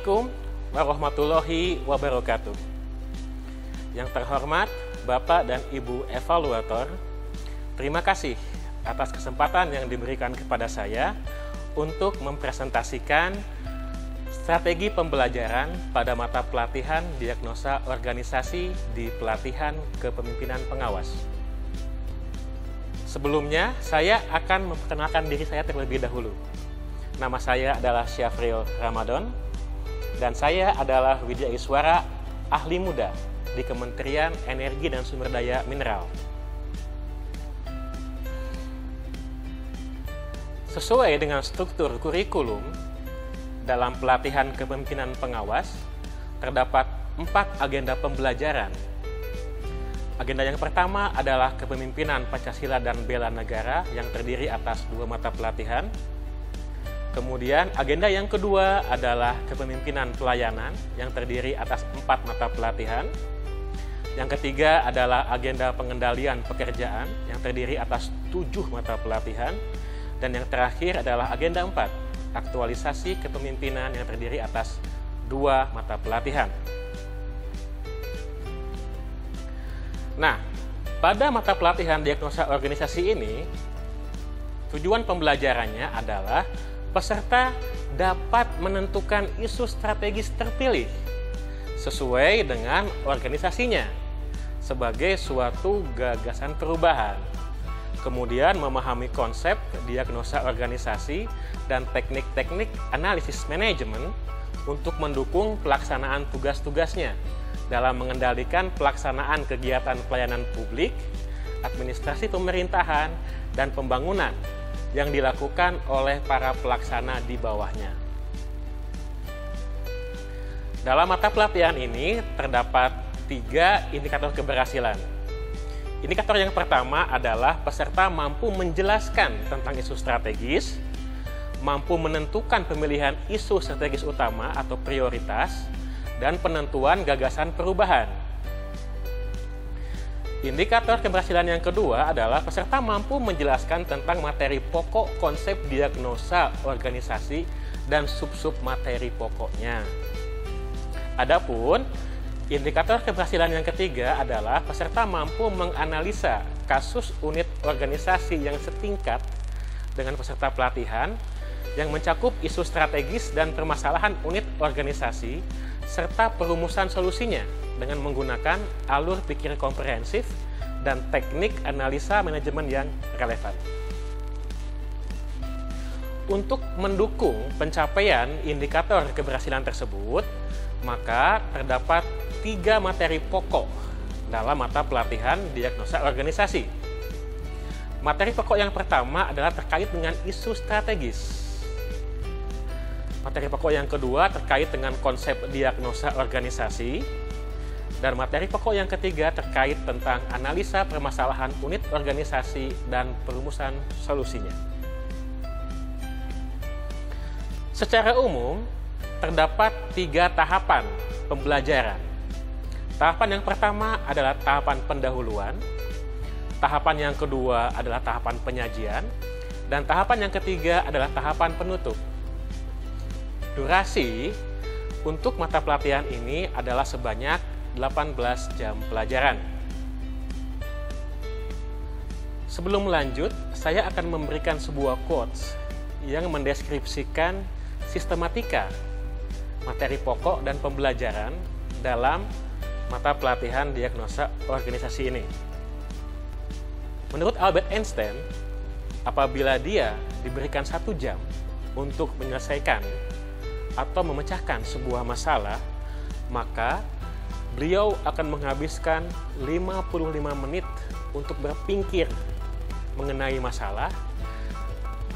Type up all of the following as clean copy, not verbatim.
Assalamualaikum warahmatullahi wabarakatuh. Yang terhormat Bapak dan Ibu Evaluator, terima kasih atas kesempatan yang diberikan kepada saya untuk mempresentasikan strategi pembelajaran pada mata pelatihan diagnosa organisasi di pelatihan kepemimpinan pengawas. Sebelumnya, saya akan memperkenalkan diri saya terlebih dahulu. Nama saya adalah Syafril Ramadan, dan saya adalah Widyaiswara Ahli Muda di Kementerian Energi dan Sumber Daya Mineral. Sesuai dengan struktur kurikulum, dalam pelatihan kepemimpinan pengawas, terdapat 4 agenda pembelajaran. Agenda yang pertama adalah kepemimpinan Pancasila dan Bela Negara yang terdiri atas 2 mata pelatihan. Kemudian agenda yang kedua adalah kepemimpinan pelayanan yang terdiri atas 4 mata pelatihan. Yang ketiga adalah agenda pengendalian pekerjaan yang terdiri atas 7 mata pelatihan. Dan yang terakhir adalah agenda 4, aktualisasi kepemimpinan yang terdiri atas 2 mata pelatihan. Nah, pada mata pelatihan diagnosa organisasi ini, tujuan pembelajarannya adalah peserta dapat menentukan isu strategis terpilih sesuai dengan organisasinya sebagai suatu gagasan perubahan. Kemudian memahami konsep diagnosa organisasi dan teknik-teknik analisis manajemen untuk mendukung pelaksanaan tugas-tugasnya dalam mengendalikan pelaksanaan kegiatan pelayanan publik, administrasi pemerintahan, dan pembangunan yang dilakukan oleh para pelaksana di bawahnya. Dalam mata pelatihan ini terdapat 3 indikator keberhasilan. Indikator yang pertama adalah peserta mampu menjelaskan tentang isu strategis, mampu menentukan pemilihan isu strategis utama atau prioritas, dan penentuan gagasan perubahan. Indikator keberhasilan yang kedua adalah peserta mampu menjelaskan tentang materi pokok konsep diagnosa organisasi dan sub-sub materi pokoknya. Adapun indikator keberhasilan yang ketiga adalah peserta mampu menganalisa kasus unit organisasi yang setingkat dengan peserta pelatihan yang mencakup isu strategis dan permasalahan unit organisasi serta perumusan solusinya dengan menggunakan alur pikir komprehensif dan teknik analisa manajemen yang relevan. Untuk mendukung pencapaian indikator keberhasilan tersebut, maka terdapat 3 materi pokok dalam mata pelatihan diagnosa organisasi. Materi pokok yang pertama adalah terkait dengan isu strategis. Materi pokok yang kedua terkait dengan konsep diagnosa organisasi. Dan materi pokok yang ketiga terkait tentang analisa permasalahan unit organisasi dan perumusan solusinya. Secara umum, terdapat 3 tahapan pembelajaran. Tahapan yang pertama adalah tahapan pendahuluan, tahapan yang kedua adalah tahapan penyajian, dan tahapan yang ketiga adalah tahapan penutup. Durasi untuk mata pelatihan ini adalah sebanyak 18 jam pelajaran. Sebelum lanjut, saya akan memberikan sebuah quotes yang mendeskripsikan sistematika materi pokok dan pembelajaran dalam mata pelatihan diagnosa organisasi ini. Menurut Albert Einstein, apabila dia diberikan 1 jam untuk menyelesaikan atau memecahkan sebuah masalah, maka beliau akan menghabiskan 55 menit untuk berpikir mengenai masalah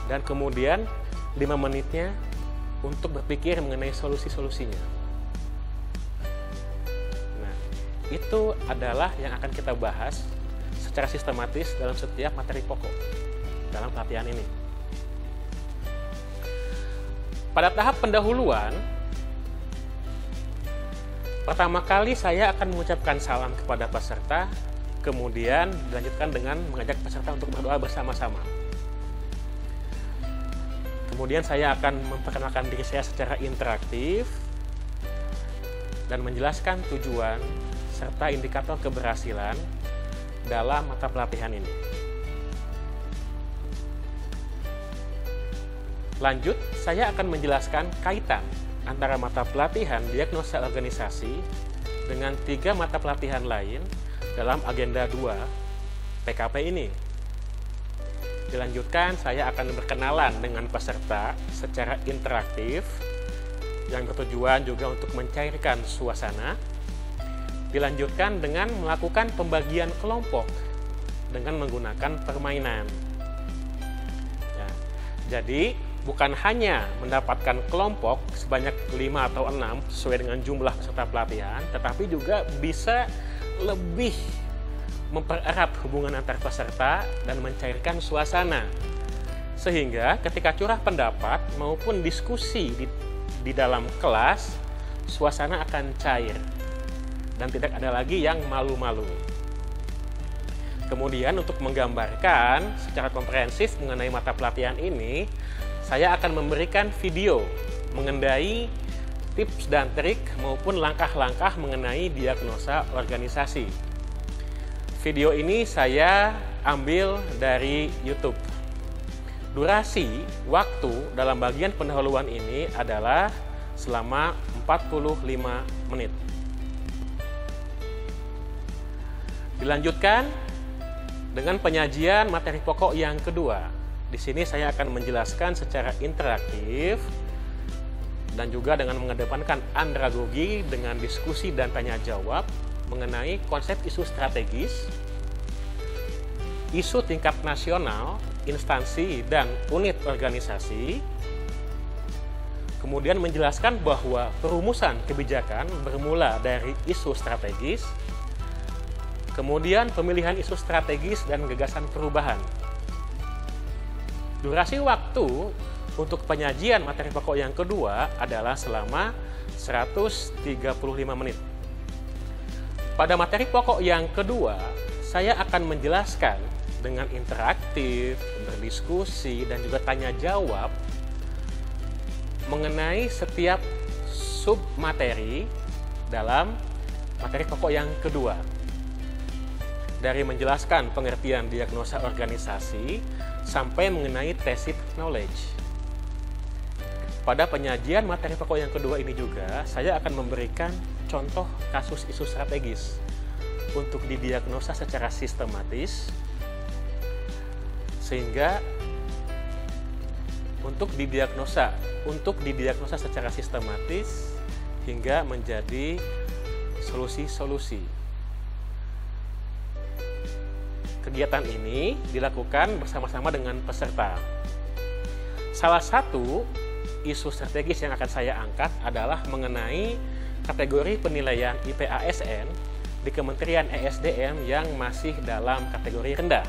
dan kemudian 5 menitnya untuk berpikir mengenai solusi-solusinya. Nah, itu adalah yang akan kita bahas secara sistematis dalam setiap materi pokok dalam pelatihan ini. Pada tahap pendahuluan, pertama kali saya akan mengucapkan salam kepada peserta, kemudian dilanjutkan dengan mengajak peserta untuk berdoa bersama-sama. Kemudian saya akan memperkenalkan diri saya secara interaktif, dan menjelaskan tujuan serta indikator keberhasilan dalam mata pelatihan ini. Lanjut, saya akan menjelaskan kaitan antara mata pelatihan diagnosa organisasi dengan 3 mata pelatihan lain dalam agenda 2 PKP ini. Dilanjutkan, saya akan berkenalan dengan peserta secara interaktif yang bertujuan juga untuk mencairkan suasana. Dilanjutkan dengan melakukan pembagian kelompok dengan menggunakan permainan. Ya, jadi, bukan hanya mendapatkan kelompok sebanyak 5 atau 6 sesuai dengan jumlah peserta pelatihan, tetapi juga bisa lebih mempererat hubungan antar peserta dan mencairkan suasana. Sehingga ketika curah pendapat maupun diskusi di dalam kelas, suasana akan cair dan tidak ada lagi yang malu-malu. Kemudian untuk menggambarkan secara komprehensif mengenai mata pelatihan ini, saya akan memberikan video mengenai tips dan trik maupun langkah-langkah mengenai diagnosa organisasi. Video ini saya ambil dari YouTube. Durasi waktu dalam bagian pendahuluan ini adalah selama 45 menit. Dilanjutkan dengan penyajian materi pokok yang kedua. Di sini saya akan menjelaskan secara interaktif dan juga dengan mengedepankan andragogi dengan diskusi dan tanya jawab mengenai konsep isu strategis, isu tingkat nasional, instansi, dan unit organisasi. Kemudian menjelaskan bahwa perumusan kebijakan bermula dari isu strategis, kemudian pemilihan isu strategis dan gagasan perubahan. Durasi waktu untuk penyajian materi pokok yang kedua adalah selama 135 menit. Pada materi pokok yang kedua, saya akan menjelaskan dengan interaktif, berdiskusi, dan juga tanya jawab mengenai setiap sub materi dalam materi pokok yang kedua. Dari menjelaskan pengertian diagnosa organisasi sampai mengenai tacit knowledge. Pada penyajian materi pokok yang kedua ini juga, saya akan memberikan contoh kasus isu strategis untuk didiagnosa secara sistematis, sehingga untuk didiagnosa secara sistematis hingga menjadi solusi-solusi. Kegiatan ini dilakukan bersama-sama dengan peserta. Salah satu isu strategis yang akan saya angkat adalah mengenai kategori penilaian IPASN di Kementerian ESDM yang masih dalam kategori rendah.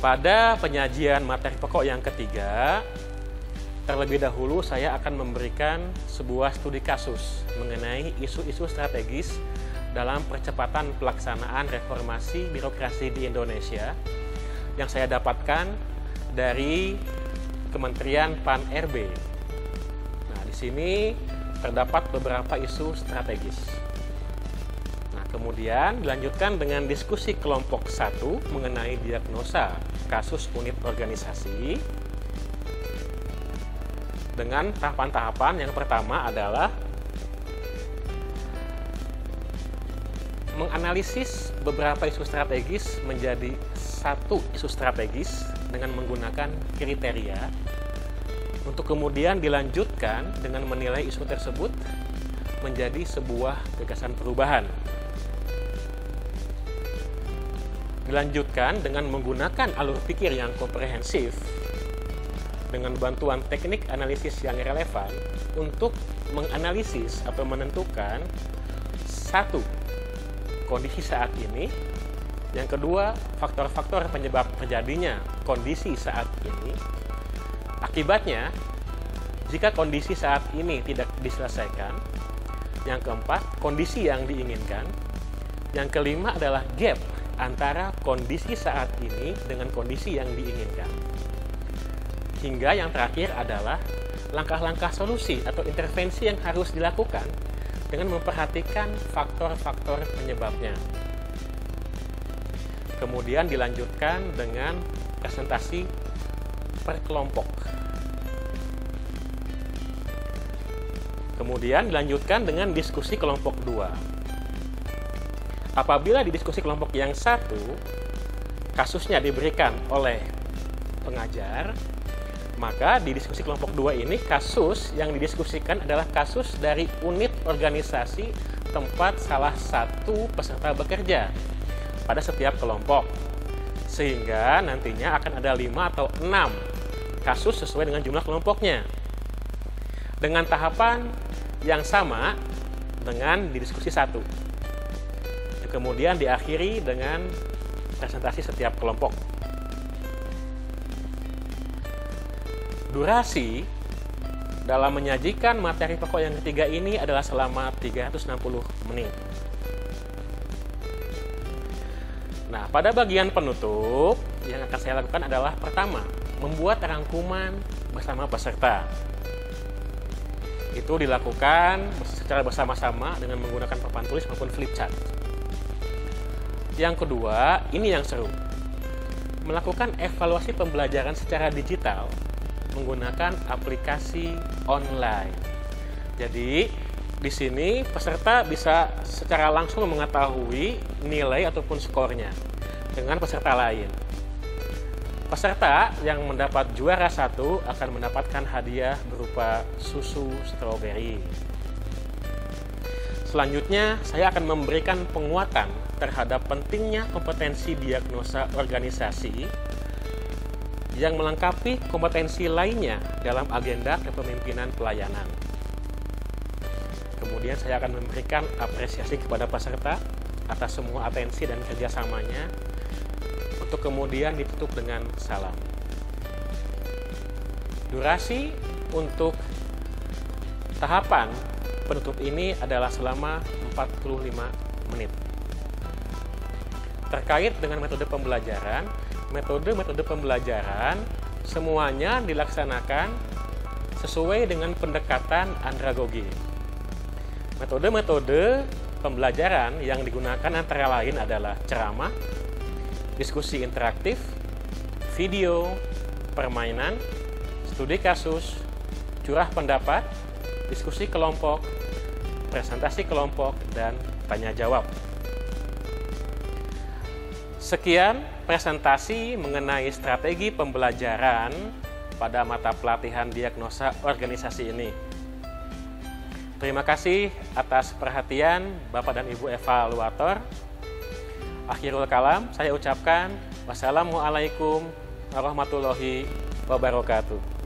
Pada penyajian materi pokok yang ketiga, terlebih dahulu saya akan memberikan sebuah studi kasus mengenai isu-isu strategis dalam percepatan pelaksanaan reformasi birokrasi di Indonesia yang saya dapatkan dari Kementerian Pan-RB. Nah, di sini terdapat beberapa isu strategis. Nah, kemudian dilanjutkan dengan diskusi kelompok 1 mengenai diagnosa kasus unit organisasi. Dengan tahapan-tahapan, yang pertama adalah menganalisis beberapa isu strategis menjadi satu isu strategis dengan menggunakan kriteria, untuk kemudian dilanjutkan dengan menilai isu tersebut menjadi sebuah gagasan perubahan. Dilanjutkan dengan menggunakan alur pikir yang komprehensif dengan bantuan teknik analisis yang relevan untuk menganalisis atau menentukan satu, kondisi saat ini. Yang kedua, faktor-faktor penyebab terjadinya kondisi saat ini. Akibatnya, jika kondisi saat ini tidak diselesaikan. Yang keempat, kondisi yang diinginkan. Yang kelima adalah gap antara kondisi saat ini dengan kondisi yang diinginkan. Hingga yang terakhir adalah langkah-langkah solusi atau intervensi yang harus dilakukan dengan memperhatikan faktor-faktor penyebabnya. Kemudian dilanjutkan dengan presentasi per kelompok. Kemudian dilanjutkan dengan diskusi kelompok 2. Apabila di diskusi kelompok yang satu, kasusnya diberikan oleh pengajar, maka di diskusi kelompok 2 ini kasus yang didiskusikan adalah kasus dari unit organisasi tempat salah satu peserta bekerja pada setiap kelompok. Sehingga nantinya akan ada 5 atau 6 kasus sesuai dengan jumlah kelompoknya. Dengan tahapan yang sama dengan di diskusi 1. Kemudian diakhiri dengan presentasi setiap kelompok. Durasi dalam menyajikan materi pokok yang ketiga ini adalah selama 360 menit. Nah, pada bagian penutup yang akan saya lakukan adalah pertama, membuat rangkuman bersama peserta. Itu dilakukan secara bersama-sama dengan menggunakan papan tulis maupun flip chart. Yang kedua, ini yang seru. Melakukan evaluasi pembelajaran secara digital menggunakan aplikasi online. Jadi, di sini peserta bisa secara langsung mengetahui nilai ataupun skornya dengan peserta lain. Peserta yang mendapat juara 1 akan mendapatkan hadiah berupa susu stroberi. Selanjutnya, saya akan memberikan penguatan terhadap pentingnya kompetensi diagnosa organisasi yang melengkapi kompetensi lainnya dalam agenda kepemimpinan pelayanan. Kemudian saya akan memberikan apresiasi kepada peserta atas semua atensi dan kerjasamanya, untuk kemudian ditutup dengan salam. Durasi untuk tahapan penutup ini adalah selama 45 menit. Terkait dengan metode pembelajaran, metode pembelajaran semuanya dilaksanakan sesuai dengan pendekatan andragogi. Metode-metode pembelajaran yang digunakan antara lain adalah ceramah, diskusi interaktif, video, permainan, studi kasus, curah pendapat, diskusi kelompok, presentasi kelompok, dan tanya jawab. Sekian presentasi mengenai strategi pembelajaran pada mata pelatihan diagnosa organisasi ini. Terima kasih atas perhatian Bapak dan Ibu evaluator. Akhirul kalam, saya ucapkan wassalamualaikum warahmatullahi wabarakatuh.